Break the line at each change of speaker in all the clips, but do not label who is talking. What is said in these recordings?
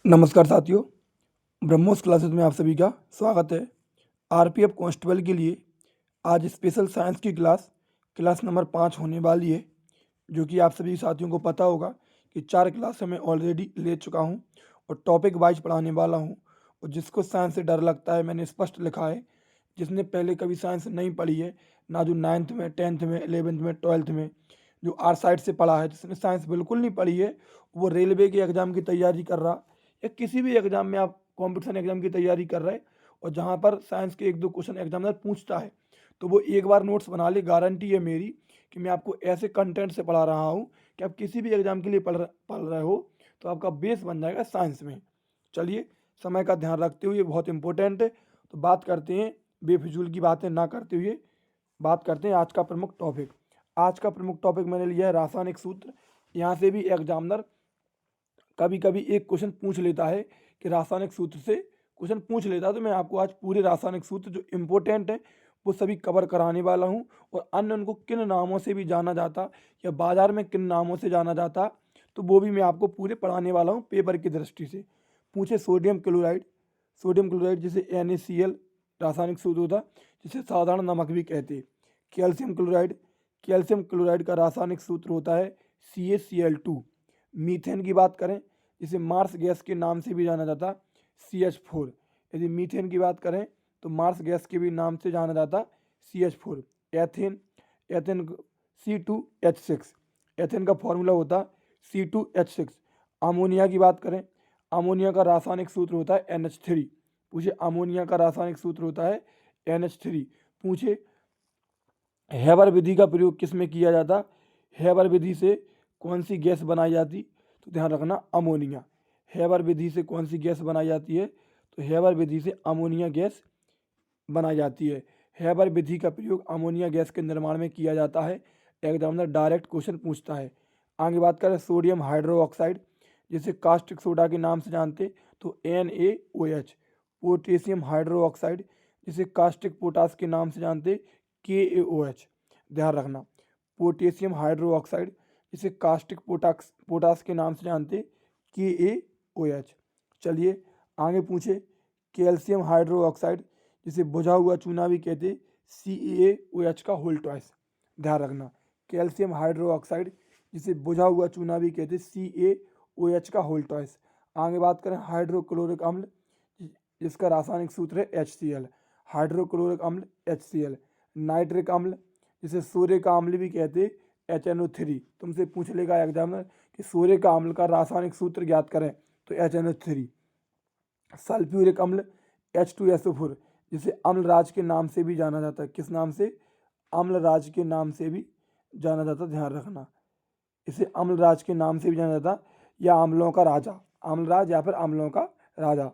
नमस्कार साथियों, ब्रह्मोस क्लासेस में आप सभी का स्वागत है। आरपीएफ कांस्टेबल के लिए आज स्पेशल साइंस की क्लास नंबर 5 होने वाली है, जो कि आप सभी साथियों को पता होगा कि 4 क्लास मैं ऑलरेडी ले चुका हूं और टॉपिक वाइज पढ़ाने वाला हूं। और जिसको साइंस से डर लगता है, मैंने स्पष्ट लिखा है, जिसने पहले कभी साइंस नहीं पढ़ी है, ना जो 9th में 10th में 11th में 12th में जो आर साइड से पढ़ा है, जिसने साइंस बिल्कुल नहीं पढ़ी है, वो रेलवे के एग्ज़ाम की तैयारी कर रहा या किसी भी एग्ज़ाम में आप कॉम्पिटिशन एग्ज़ाम की तैयारी कर रहे और जहाँ पर साइंस के 1-2 क्वेश्चन एग्जामिनर पूछता है, तो वो एक बार नोट्स बना ले। गारंटी है मेरी कि मैं आपको ऐसे कंटेंट से पढ़ा रहा हूँ कि आप किसी भी एग्ज़ाम के लिए पढ़ रहे हो तो आपका बेस बन जाएगा साइंस में। चलिए, समय का ध्यान रखते हुए, बहुत इंपॉर्टेंट है, तो बात करते हैं, बेफिजूल की बातें ना करते हुए बात करते हैं आज का प्रमुख टॉपिक। आज का प्रमुख टॉपिक मैंने लिया है रासायनिक सूत्र। यहाँ से भी एग्जामिनर कभी कभी एक क्वेश्चन पूछ लेता है कि रासायनिक सूत्र से क्वेश्चन पूछ लेता है, तो मैं आपको आज पूरे रासायनिक सूत्र जो इम्पोर्टेंट है वो सभी कवर कराने वाला हूँ। और अन्य उनको किन नामों से भी जाना जाता या बाजार में किन नामों से जाना जाता, तो वो भी मैं आपको पूरे पढ़ाने वाला हूँ पेपर की दृष्टि से। पूछे सोडियम क्लोराइड जिसे NaCl रासायनिक सूत्र होता, जिसे साधारण नमक भी कहते हैं। कैल्शियम क्लोराइड का रासायनिक सूत्र होता है CaCl2। मीथेन की बात करें, जिसे मार्स गैस के नाम से भी जाना जाता, CH4। यदि मीथेन की बात करें तो मार्स गैस के भी नाम से जाना जाता CH4। एथेन C2H6, एथेन का फॉर्मूला होता C2H6। अमोनिया की बात करें, अमोनिया का रासायनिक सूत्र होता है NH3। पूछे अमोनिया का रासायनिक सूत्र होता है NH3। पूछे हैबर विधि का प्रयोग किस में किया जाता, हैबर विधि से कौन सी गैस बनाई जाती, तो ध्यान रखना अमोनिया। हैबर विधि से कौन सी गैस बनाई जाती है, तो हैबर विधि से अमोनिया गैस बनाई जाती है। हैबर विधि का प्रयोग अमोनिया गैस के निर्माण में किया जाता है। एग्जामिनर डायरेक्ट क्वेश्चन पूछता है। आगे बात करें सोडियम हाइड्रोक्साइड, जिसे कास्टिक सोडा के नाम से जानते, तो NaOH। पोटेशियम हाइड्रोक्साइड, जिसे कास्टिक पोटास के नाम से जानते, KaOH। ध्यान रखना, पोटेशियम हाइड्रोक्साइड जिसे कास्टिक पोटास के नाम से जानते, KaOH। चलिए आगे पूछे कैल्शियम हाइड्रोक्साइड, जिसे बुझा हुआ चूना भी कहते, CaOH का होल ट्वाइस। ध्यान रखना, कैल्शियम हाइड्रोक्साइड जिसे बुझा हुआ चूना भी कहते, CaOH का होल ट्वाइस। आगे बात करें हाइड्रोक्लोरिक अम्ल, जिसका रासायनिक सूत्र है HCl। हाइड्रोक्लोरिक अम्ल HCl। नाइट्रिक अम्ल, जिसे सूर्य का अम्ल भी कहते, HNO3। तुमसे पूछ लेगा एग्जामिनर कि सूर्य का अम्ल का रासायनिक सूत्र ज्ञात करें, तो HNO3। सल्फ्यूरिक अम्ल H2SO4, जिसे अम्लराज के नाम से भी जाना जाता है। किस नाम से, अम्लराज के नाम से भी जाना जाता, ध्यान रखना, इसे अम्लराज के नाम से भी जाना जाता, या अम्लों का राजा, अम्लराज या फिर अम्लों का राजा।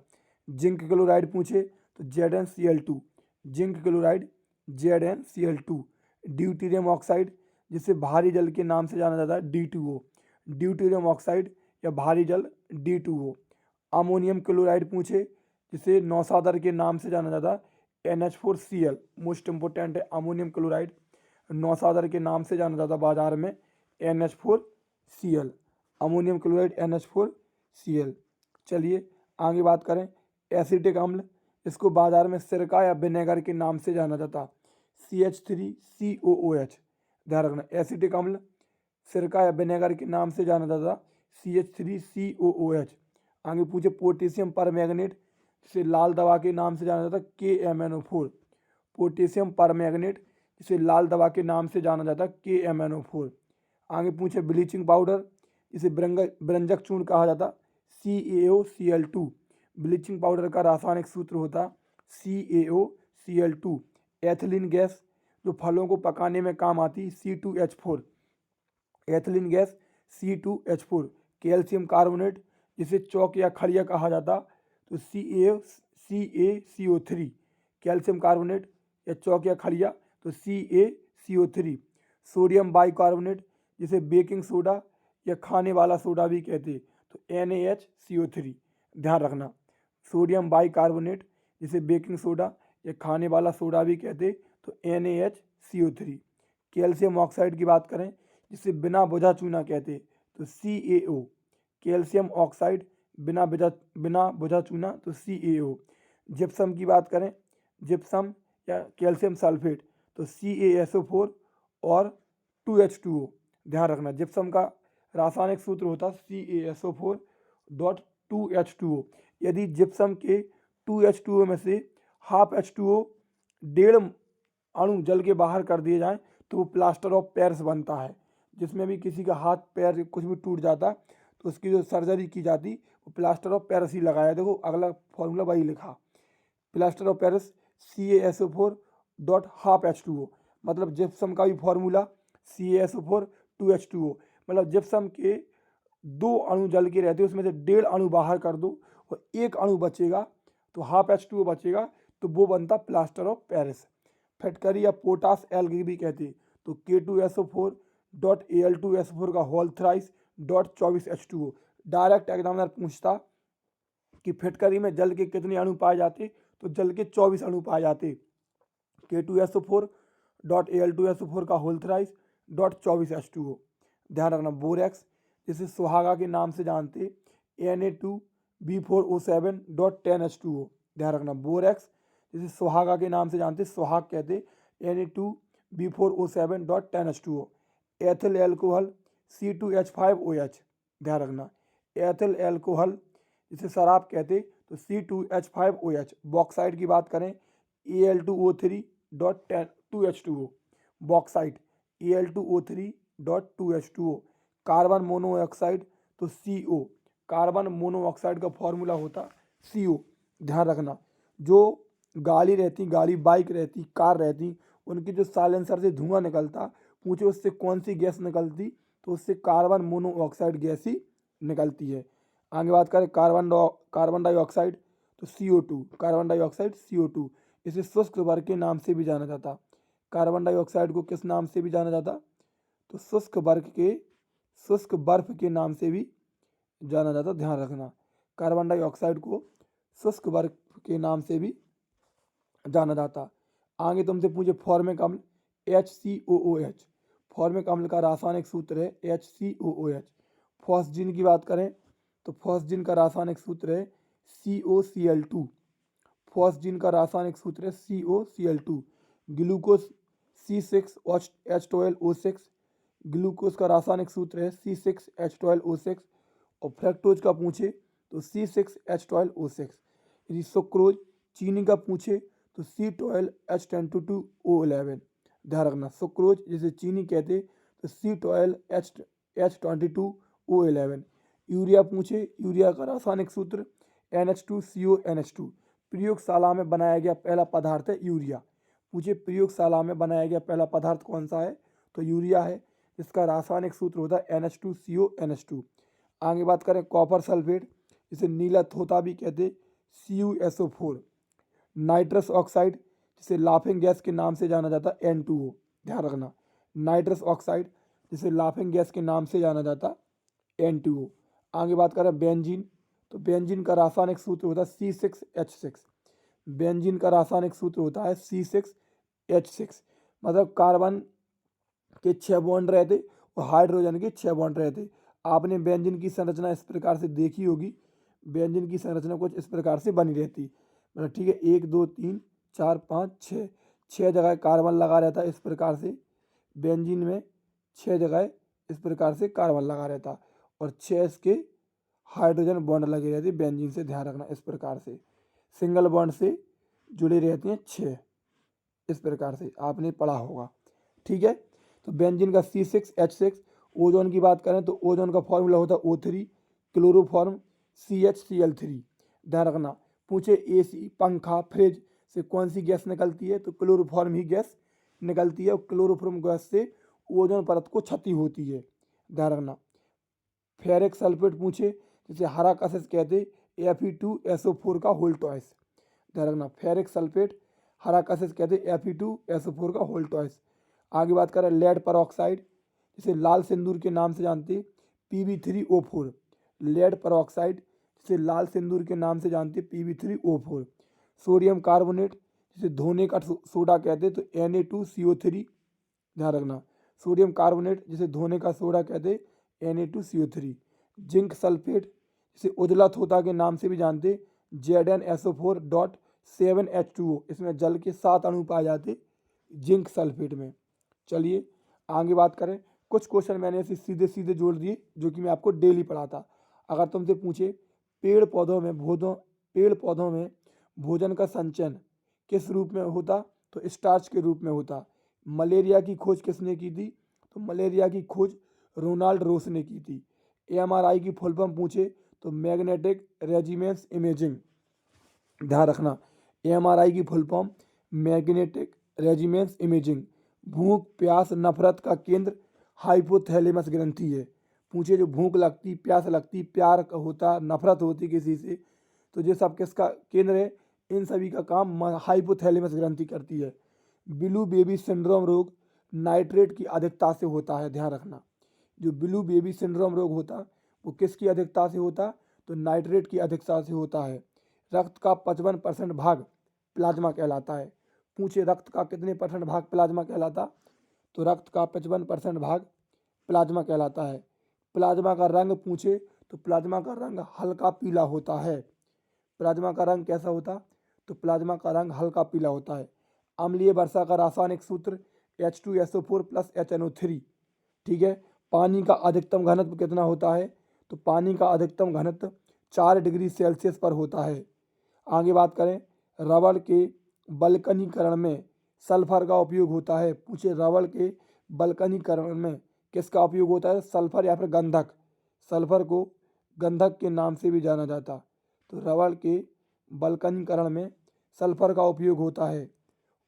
जिंक क्लोराइड पूछे तो ZnCl2, zinc chloride ZnCl2। Deuterium oxide, जिसे भारी जल के नाम से जाना जाता है, D2O, ड्यूटीरियम ऑक्साइड या भारी जल D2O। अमोनियम क्लोराइड पूछे, जिसे नौसादर के नाम से जाना जाता है, NH4Cl। मोस्ट इंपोर्टेंट है अमोनियम क्लोराइड, नौसादर के नाम से जाना जाता बाजार में, NH4Cl। Ammonium chloride NH4Cl। चलिए आगे बात करें एसिटिक अम्ल, इसको बाजार में सिरका या विनेगर के नाम से जाना जाता, CH3COOH। ध्यान रखना, एसिटिक अम्ल सिरका या विनेगर के नाम से जाना जाता, CH3COOH। आगे पूछे पोटेशियम परमैंगनेट, जिसे लाल दवा के नाम से जाना जाता, KMnO4। पोटेशियम परमैंगनेट, जिसे लाल दवा के नाम से जाना जाता, KMnO4। आगे पूछे ब्लीचिंग पाउडर, जिसे व्यंजक चूर्ण कहा जाता, CaOCl2। ब्लीचिंग पाउडर का रासायनिक सूत्र होता CaOCl2। एथिलीन गैस, जो फलों को पकाने में काम आती, C2H4। Ethylene gas C2H4। Calcium carbonate, जिसे चौक या खड़िया कहा जाता, तो CaCO3। कैल्शियम कार्बोनेट या चौक या खड़िया, तो CaCO3। सोडियम बाइकार्बोनेट, जिसे बेकिंग सोडा या खाने वाला सोडा भी कहते, तो NaHCO3। ध्यान रखना, सोडियम बाइकार्बोनेट, जिसे बेकिंग सोडा या खाने वाला सोडा भी कहते, तो NaHCO3। कैल्शियम ऑक्साइड की बात करें, जिसे बिना बुझा चूना कहते, तो CaO। कैल्शियम ऑक्साइड बिना बुझा चूना तो CaO। जिप्सम की बात करें, जिप्सम या कैल्शियम सल्फेट तो CaSO4 और 2H2O। ध्यान रखना जिप्सम का रासायनिक सूत्र होता है CaSO4.2H2O। यदि जिप्सम के 2H2O में से हाफ H2O 1.5 अणु जल के बाहर कर दिए जाएं तो वो प्लास्टर ऑफ पेरिस बनता है। जिसमें भी किसी का हाथ पैर कुछ भी टूट जाता तो उसकी जो सर्जरी की जाती वो प्लास्टर ऑफ पेरिस ही लगाया। देखो अगला फॉर्मूला वही लिखा, प्लास्टर ऑफ पेरिस CaSO4.12H2O। मतलब जिप्सम का भी फॉर्मूला CaSO4 2H2O। मतलब जिप्सम के 2 अणु जल के रहते उसमें से 1.5 अणु बाहर कर दो और 1 अणु बचेगा तो हाफ H2O बचेगा तो वो बनता प्लास्टर ऑफ पेरिस। फटकरी या पोटास एल्गी भी कहते हैं तो K2SO4.Al2SO4 का whole thrice .24H2O। Direct examiner पूछता कि फिटकरी में जल के कितने अणु पाए जाते तो जल के 24 अणु पाए जाते। K2SO4.Al2SO4 का होल थ्राइस .24H2O। ध्यान रखना बोरेक्स जिसे सुहागा के नाम से जानते Na2B4O7.10H2O। ध्यान रखना बोरेक्स जिसे सुहागा के नाम से जानते सुहाग कहते Na2B4O7.10H2O। Ethyl alcohol C2H5OH। ध्यान रखना एथिल एल्कोहल जिसे शराब कहते तो C2H5OH। बॉक्साइड की बात करें Al2O3.2H2O। Bauxite Al2O3.2H2O। Carbon monoxide तो CO। कार्बन मोनोऑक्साइड का फॉर्मूला होता CO। ध्यान रखना जो गाड़ी रहती, गाड़ी बाइक रहती, कार रहती, उनकी जो साइलेंसर से धुआं निकलता पूछे उससे कौन सी गैस निकलती तो उससे कार्बन मोनोऑक्साइड गैस ही निकलती है। आगे बात करें कार्बन डाइऑक्साइड तो CO2। कार्बन डाइऑक्साइड CO2 इसे शुष्क वर्ग के नाम से भी जाना जाता। कार्बन डाइऑक्साइड को किस नाम से भी जाना जाता तो शुष्क बर्फ के नाम से भी जाना जाता। ध्यान रखना कार्बन डाइऑक्साइड को शुष्क बर्फ के नाम से भी जाना जाता। आगे तुमसे पूछे फॉर्मिक अम्ल HCOOH। फॉर्मिक अम्ल का रासायनिक सूत्र है HCOOH। फॉस्जिन की बात करें तो फॉस्जिन का रासायनिक सूत्र है COCl2। फॉस्जिन का रासायनिक सूत्र है COCl2। Glucose C6H12O6। ग्लूकोज का रासायनिक सूत्र है C6H12O6। और फ्रक्टोज का पूछे तो C6H12O6। यदि सुक्रोज चीनी का पूछे तो C12H1022O11। ध्यान रखना सुक्रोज जिसे चीनी कहते तो C12H22O11। यूरिया पूछे, यूरिया का रासायनिक सूत्र NH2CONH2। प्रयोगशाला में बनाया गया पहला पदार्थ है यूरिया। पूछे प्रयोगशाला में बनाया गया पहला पदार्थ कौन सा है तो यूरिया है जिसका रासायनिक सूत्र होता है NH2CONH2। आगे बात करें कॉपर सल्फेट जिसे नीला थोथा भी कहते CuSO4। नाइट्रस ऑक्साइड जिसे लाफिंग गैस के नाम से जाना जाता N2O। ध्यान रखना नाइट्रस ऑक्साइड जिसे लाफिंग गैस के नाम से जाना जाता N2O। आगे बात करें बेंजीन तो बेंजीन का रासायनिक सूत्र होता है C6H6। बेंजीन का रासायनिक सूत्र होता है C6H6। मतलब कार्बन के 6 बॉन्ड रहते और हाइड्रोजन के 6 बॉन्ड रहते। आपने बेंजीन की संरचना इस प्रकार से देखी होगी। बेंजीन की संरचना कुछ इस प्रकार से बनी रहती मतलब ठीक है 1 2 3 4 5 6 6 जगह कार्बन लगा रहता है इस प्रकार से। बेंजीन में 6 जगह इस प्रकार से कार्बन लगा रहता और 6 इसके हाइड्रोजन बॉन्ड लगे रहते बेंजीन से। ध्यान रखना इस प्रकार से सिंगल बॉन्ड से जुड़े रहते हैं 6 इस प्रकार से आपने पढ़ा होगा। ठीक है तो बेंजीन का C6H6। ओजोन की बात करें तो ओजोन का फॉर्मूला होता है O3। Chloroform CHCl3। ध्यान रखना पूछे AC पंखा फ्रिज से कौन सी गैस निकलती है तो क्लोरोफॉर्म ही गैस निकलती है और क्लोरोफॉर्म गैस से ओजोन परत को क्षति होती है। ध्यान रखना फेरिक सल्फेट पूछे जिसे हरा कशिश कहते Fe2SO4 का होल टॉइस। ध्यान रखना फेरिक सल्फेट हरा कशिश कहते Fe2SO4 का होल टॉइस। आगे बात करें लेड पर ऑक्साइड जिसे लाल सिंदूर के नाम से जानते Pb3O4। लेड पर ऑक्साइड जिसे लाल सिंदूर के नाम से जानते Pb3O4। सोडियम कार्बोनेट जिसे धोने का सोडा कहते तो Na2CO3। ध्यान रखना सोडियम कार्बोनेट जिसे धोने का सोडा कहते Na2CO3। जिंक सल्फेट जिसे उजला थोता के नाम से भी जानते, ZnSO4.7H2O, इसमें जल के 7 अणु पाए जाते जिंक सल्फेट में। चलिए आगे बात करें। कुछ क्वेश्चन मैंने ऐसे सीधे सीधे जोड़ दिए जो कि मैं आपको डेली पढ़ाता। अगर तुमसे पूछे पेड़ पौधों में भोजन का संचयन किस रूप में होता, तो स्टार्च के रूप में होता। मलेरिया की खोज किसने की थी, तो मलेरिया की खोज रोनाल्ड रोस ने की थी। एएमआरआई की फुल फॉर्म पूछे तो मैग्नेटिक रेजोनेंस इमेजिंग, ध्यान रखना एएमआरआई की full form magnetic resonance imaging. भूख प्यास नफरत का केंद्र हाइपोथैलेमस ग्रंथि है। पूछे जो भूख लगती प्यास लगती प्यार होता नफरत होती किसी से, तो ये सब किसका केंद्र है, इन सभी का काम हाइपोथैलेमस ग्रंथि करती है। ब्लू बेबी सिंड्रोम रोग नाइट्रेट की अधिकता से होता है, ध्यान रखना। जो ब्लू बेबी सिंड्रोम रोग होता वो किसकी अधिकता से होता, तो नाइट्रेट की अधिकता से होता है। रक्त का 55% भाग प्लाज्मा कहलाता है। पूछे रक्त का कितने परसेंट भाग प्लाज्मा कहलाता, तो रक्त का 55% भाग प्लाज्मा कहलाता है। प्लाज्मा का रंग पूछे तो प्लाज्मा का रंग हल्का पीला होता है। प्लाज्मा का रंग कैसा होता, तो प्लाज्मा का रंग हल्का पीला होता है। अम्लीय वर्षा का रासायनिक सूत्र H2SO4 + HNO3। ठीक है। पानी का अधिकतम घनत्व कितना होता है, तो पानी का अधिकतम घनत्व 4 डिग्री सेल्सियस पर होता है। आगे बात करें, रबड़ के बल्कनीकरण में सल्फर का उपयोग होता है। पूछे रबड़ के बल्कनीकरण में किसका उपयोग होता है, सल्फर या फिर गंधक। सल्फर को गंधक के नाम से भी जाना जाता, तो रबड़ के बल्कनीकरण में सल्फर का उपयोग होता है।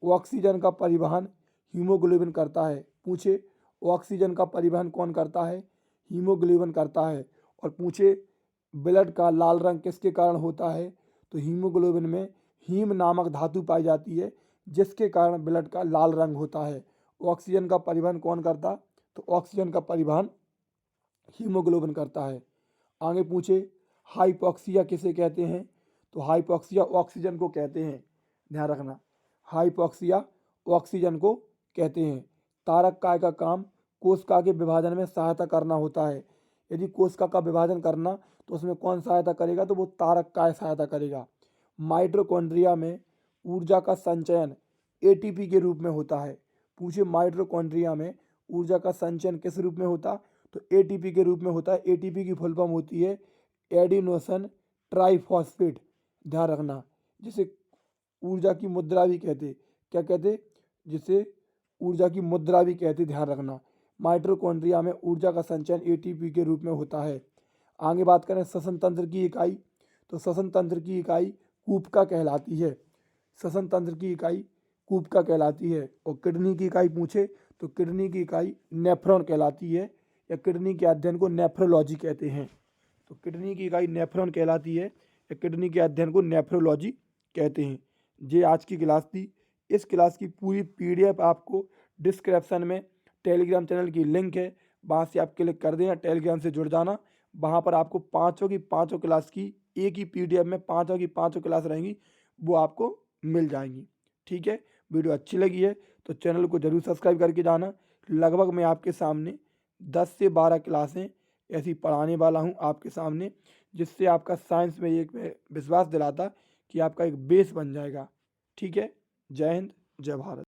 ऑक्सीजन का परिवहन हीमोग्लोबिन करता है। पूछे ऑक्सीजन का परिवहन कौन करता है, हीमोग्लोबिन करता है। और पूछे ब्लड का लाल रंग किसके कारण होता है, तो हीमोग्लोबिन में हीम नामक धातु पाई जाती है जिसके कारण ब्लड का लाल रंग होता है। ऑक्सीजन का परिवहन कौन करता, तो ऑक्सीजन का परिवहन हीमोग्लोबिन करता है। आगे पूछे हाइपोक्सिया किसे कहते हैं, तो हाइपोक्सिया ऑक्सीजन को कहते हैं, ध्यान रखना हाइपोक्सिया ऑक्सीजन को कहते हैं। तारक काय का काम कोशिका के विभाजन में सहायता करना होता है। यदि कोशिका का विभाजन करना तो उसमें कौन सहायता करेगा, तो वो तारक काय सहायता करेगा। माइटोकॉन्ड्रिया में ऊर्जा का संचयन एटीपी के रूप में होता है। पूछे माइटोकॉन्ड्रिया में ऊर्जा का संचयन किस रूप में होता, तो एटीपी के रूप में होता है। एटीपी की फुल फॉर्म होती है एडिनोसिन ट्राइफॉस्फेट, ध्यान रखना। जिसे ऊर्जा की मुद्रा भी कहते, क्या कहते, जिसे ऊर्जा की मुद्रा भी कहते, ध्यान रखना। माइटोकॉन्ड्रिया में ऊर्जा का संचयन एटीपी के रूप में होता है। आगे बात करें श्वसन तंत्र की इकाई, तो श्वसन तंत्र की इकाई कूपका कहलाती है। श्वसन तंत्र की इकाई कूपका कहलाती है। और किडनी की इकाई पूछे तो किडनी की इकाई नेफ्रॉन कहलाती है, या किडनी के अध्ययन को नेफ्रोलॉजी कहते हैं। तो किडनी की इकाई नेफ्रॉन कहलाती है, या किडनी के अध्ययन को नेफ्रोलॉजी कहते हैं। ये आज की क्लास थी। इस क्लास की पूरी PDF आपको डिस्क्रिप्शन में टेलीग्राम चैनल की लिंक है, वहाँ से आप क्लिक कर देना, टेलीग्राम से जुड़ जाना। वहाँ पर आपको पाँचों की पाँचों क्लास की एक ही PDF में पाँचों की पाँचों क्लास रहेंगी, वो आपको मिल जाएंगी। ठीक है। वीडियो अच्छी लगी है तो चैनल को ज़रूर सब्सक्राइब करके जाना। लगभग मैं आपके सामने 10 से 12 क्लासें ऐसी पढ़ाने वाला हूँ आपके सामने, जिससे आपका साइंस में एक विश्वास दिलाता कि आपका एक बेस बन जाएगा। ठीक है। जय हिंद, जय भारत।